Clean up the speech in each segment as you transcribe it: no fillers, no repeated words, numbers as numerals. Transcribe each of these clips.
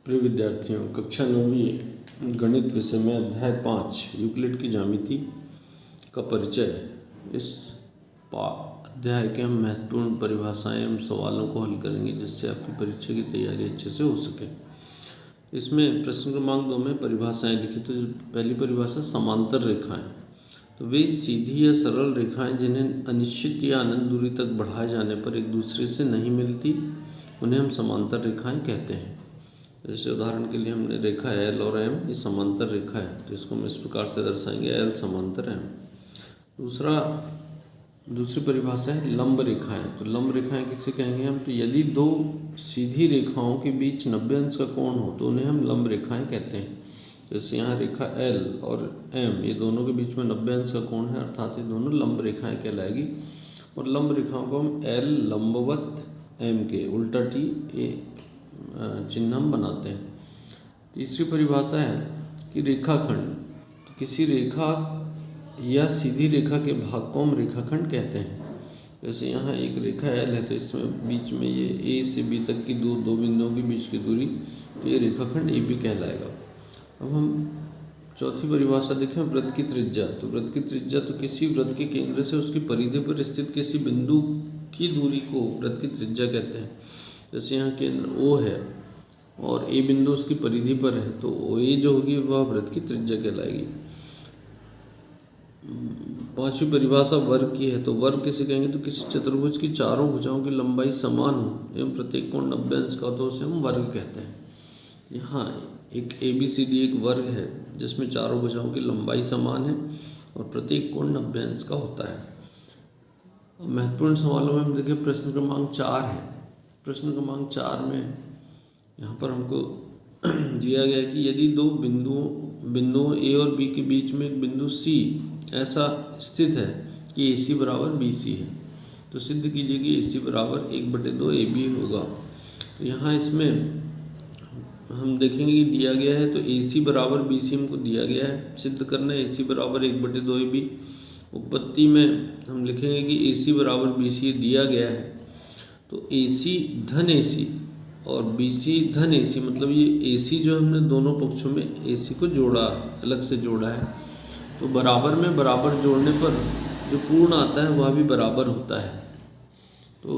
प्रिय विद्यार्थियों, कक्षा 9वीं गणित विषय में अध्याय 5 यूक्लिड की ज्यामिति का परिचय। इस अध्याय के हम महत्वपूर्ण परिभाषाएं एवं सवालों को हल करेंगे जिससे आपकी परीक्षा की तैयारी अच्छे से हो सके। इसमें प्रश्न क्रमांक 2 में परिभाषाएं लिखी। तो पहली परिभाषा समांतर रेखाएं। तो वे सीधी या सरल रेखाएं जिन्हें अनिश्चित या अनंत दूरी तक बढ़ाए जाने पर एक दूसरे से नहीं मिलती, उन्हें हम समांतर रेखाएं कहते हैं। जैसे उदाहरण के लिए हमने रेखा एल और एम, ये समांतर रेखा है, तो इसको हम इस प्रकार से दर्शाएंगे, एल समांतर एम। दूसरी परिभाषा है लंब रेखाएं। तो लंब रेखाएं किसे कहेंगे हम? तो यदि दो सीधी रेखाओं के बीच 90 अंश का कोण हो तो उन्हें हम लंब रेखाएं कहते हैं। जैसे यहाँ रेखा एल और एम, ये दोनों के बीच में 90 अंश का कोण है, अर्थात ये दोनों लंब रेखाएं कहलाएगी। और लंब रेखाओं को हम एल लंबवत एम के उल्टा टी चिन्ह हम बनाते हैं। तीसरी परिभाषा है कि रेखाखंड। तो किसी रेखा या सीधी रेखा के भाग को हम रेखाखंड कहते हैं। जैसे यहाँ एक रेखा एल है, तो इसमें बीच में ये ए से बी तक की दूर, दो बिंदुओं के बीच की दूरी, तो ये रेखाखंड ए बी कहलाएगा। अब हम चौथी परिभाषा देखें, वृत्त की त्रिज्या। तो वृत्त की त्रिज्या तो किसी वृत्त के केंद्र से उसकी परिधि पर स्थित किसी बिंदु की दूरी को वृत्त की त्रिज्या कहते हैं। जैसे यहाँ केंद्र ओ है और ए बिंदु उसकी परिधि पर है, तो ओ ए जो होगी वह वृत्त की त्रिज्या कहलाएगी। पांचवी परिभाषा वर्ग की है। तो वर्ग किसे कहेंगे? तो किसी चतुर्भुज की चारों भुजाओं की लंबाई समान हो एवं प्रत्येक कोण 90 अंश का, तो उसे हम वर्ग कहते हैं। यहाँ एक ABCD एक वर्ग है जिसमें चारों भुजाओं की लंबाई समान है और प्रत्येक कोण 90 अंश का होता है। महत्वपूर्ण सवालों में हम देखें, प्रश्न क्रमांक 4 है। प्रश्न क्रमांक 4 में यहाँ पर हमको दिया गया है कि यदि दो बिंदुओं ए और बी के बीच में एक बिंदु सी ऐसा स्थित है कि AC बराबर BC है, तो सिद्ध कीजिए कि AC बराबर 1/2 AB होगा। तो यहाँ इसमें हम देखेंगे कि दिया गया है, तो AC बराबर BC हमको दिया गया है, सिद्ध करना है AC बराबर 1/2 AB। उत्पत्ति में हम लिखेंगे कि AC बराबर BC दिया गया है, तो AC धन AC और BC धन AC, मतलब ये AC जो हमने दोनों पक्षों में AC को जोड़ा, अलग से जोड़ा है, तो बराबर में बराबर जोड़ने पर जो पूर्ण आता है वह भी बराबर होता है। तो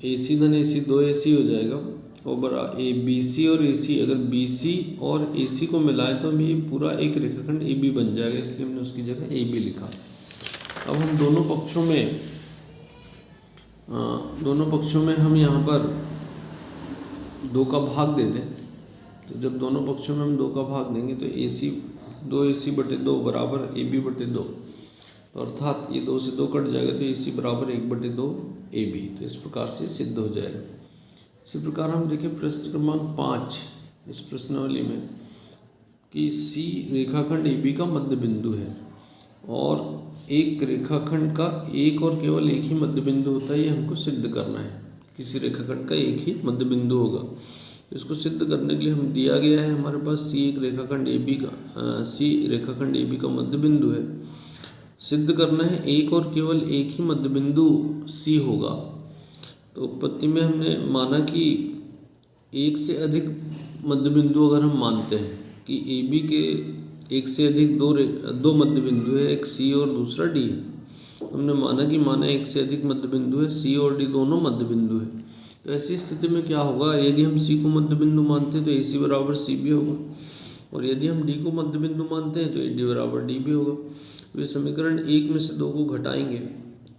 AC धन AC 2AC हो जाएगा और BC और AC, अगर BC और AC को मिलाए तो हम ये पूरा एक रेखाखंड AB बन जाएगा, इसलिए हमने उसकी जगह AB लिखा। अब हम दोनों पक्षों में हम यहाँ पर 2 का भाग दे दें। तो जब दोनों पक्षों में हम 2 का भाग देंगे तो AC 2AC/2 बराबर AB/2, तो अर्थात ये 2 से 2 कट जाएगा, तो AC बराबर 1/2 AB। तो इस प्रकार से सिद्ध हो जाएगा। इसी प्रकार हम देखें प्रश्न क्रमांक 5 इस प्रश्नावली में कि C रेखाखंड AB का मध्य बिंदु है और एक रेखाखंड का एक और केवल एक ही मध्य बिंदु होता है, ये हमको सिद्ध करना है। किसी रेखाखंड का एक ही मध्य बिंदु होगा, इसको सिद्ध करने के लिए हम दिया गया है हमारे पास C रेखाखंड AB का मध्य बिंदु है। सिद्ध करना है एक और केवल एक ही मध्य बिंदु C होगा। तो उत्पत्ति में हमने माना कि एक से अधिक मध्य बिंदु अगर हम मानते हैं कि AB के एक से अधिक दो मध्य बिंदु है, एक C और दूसरा D है, तो हमने माना एक से अधिक मध्य बिंदु है, C और D दोनों मध्य बिंदु है। तो ऐसी स्थिति में क्या होगा? यदि हम C को मध्य बिंदु मानते हैं तो AC बराबर CB होगा, और यदि हम D को मध्य बिंदु मानते हैं तो AD बराबर DB होगा। तो ये समीकरण 1 में से 2 को घटाएंगे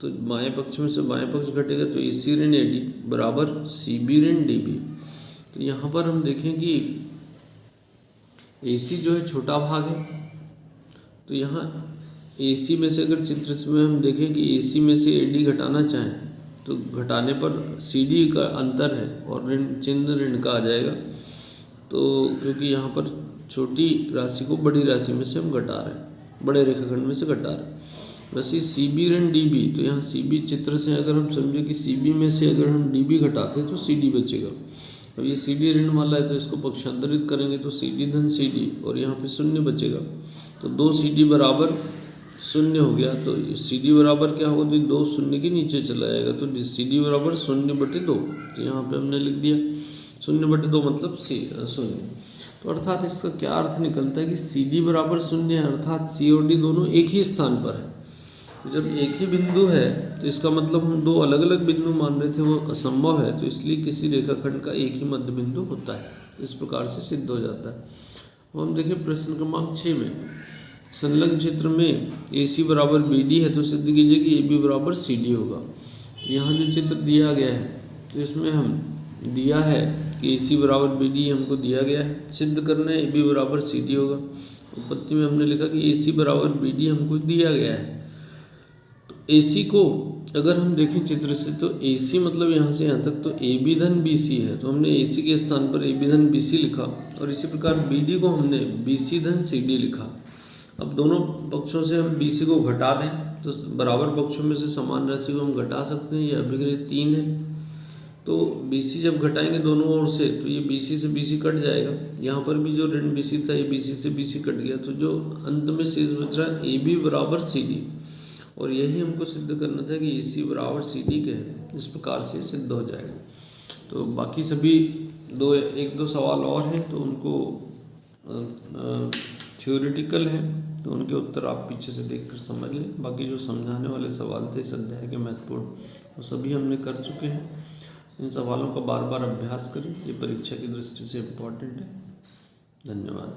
तो बाएं पक्ष में से बाएं पक्ष घटेगा, तो AC ऋण AD बराबर CB ऋण DB। तो यहाँ पर हम देखें कि AC जो है छोटा भाग है, तो यहाँ AC में से अगर चित्र में हम देखें कि AC में से AD घटाना चाहें तो घटाने पर CD का अंतर है और ऋण चिन्ह ऋण का आ जाएगा। तो क्योंकि यहाँ पर छोटी राशि को बड़ी राशि में से हम घटा रहे हैं, बड़े रेखाखंड में से घटा रहे हैं। वैसे CB ऋण DB, तो यहाँ CB चित्र से अगर हम समझे कि CB में से अगर हम DB घटाते हैं तो CD बचेगा। अब ये CD ऋण वाला है तो इसको पक्षांतरित करेंगे तो CD धन CD और यहाँ पे 0 बचेगा, तो 2CD बराबर 0 हो गया। तो CD बराबर क्या होगा? तो 2 0 के नीचे चला जाएगा, तो CD बराबर 0/2। तो यहाँ पे हमने लिख दिया 0/2 मतलब शून्य। तो अर्थात इसका क्या अर्थ निकलता है कि सी डी बराबर शून्य है, अर्थात सी और डी दोनों एक ही स्थान पर है। तो जब एक ही बिंदु है तो इसका मतलब हम दो अलग अलग बिंदु मान रहे थे वो असंभव है, तो इसलिए किसी रेखाखंड का एक ही मध्य बिंदु होता है। इस प्रकार से सिद्ध हो जाता है। अब हम देखें प्रश्न क्रमांक 6 में, संलग्न चित्र में ए सी बराबर बी डी है तो सिद्ध कीजिए कि ए बी बराबर सी डी होगा। यहाँ जो चित्र दिया गया है तो इसमें हम दिया है कि ए सी बराबर बी डी हमको दिया गया है, सिद्ध करना है ए बी बराबर सी डी होगा। उत्पत्ति में हमने लिखा कि ए सी बराबर बी डी हमको दिया गया है। तो ए सी को अगर हम देखें चित्र से तो ए सी मतलब यहाँ से यहाँ तक तो ए बी धन बी सी है, तो हमने ए सी के स्थान पर ए बी धन बी सी लिखा, और इसी प्रकार बी डी को हमने बी सी धन सी डी लिखा। अब दोनों पक्षों से हम बी सी को घटा दें तो बराबर पक्षों में से समान राशि को हम घटा सकते हैं। ये अभिक्रिय 3 है, तो बी सी जब घटाएंगे दोनों ओर से तो ये बी सी से बी सी कट जाएगा। यहाँ पर भी जो ऋण बी सी था ये बी सी से बी सी कट गया, तो जो अंत में शेष बच रहा है ए बी बराबर सी डी, और यही हमको सिद्ध करना था कि ए सी बराबर सी डी के है। इस प्रकार से सिद्ध हो जाएगा। तो बाकी सभी एक दो सवाल और हैं तो उनको थ्योरेटिकल है तो उनके उत्तर आप पीछे से देखकर समझ लें। बाकी जो समझाने वाले सवाल थे इस अध्याय के महत्वपूर्ण वो सभी हमने कर चुके हैं। इन सवालों का बार बार अभ्यास करें, ये परीक्षा की दृष्टि से इम्पोर्टेंट है। धन्यवाद।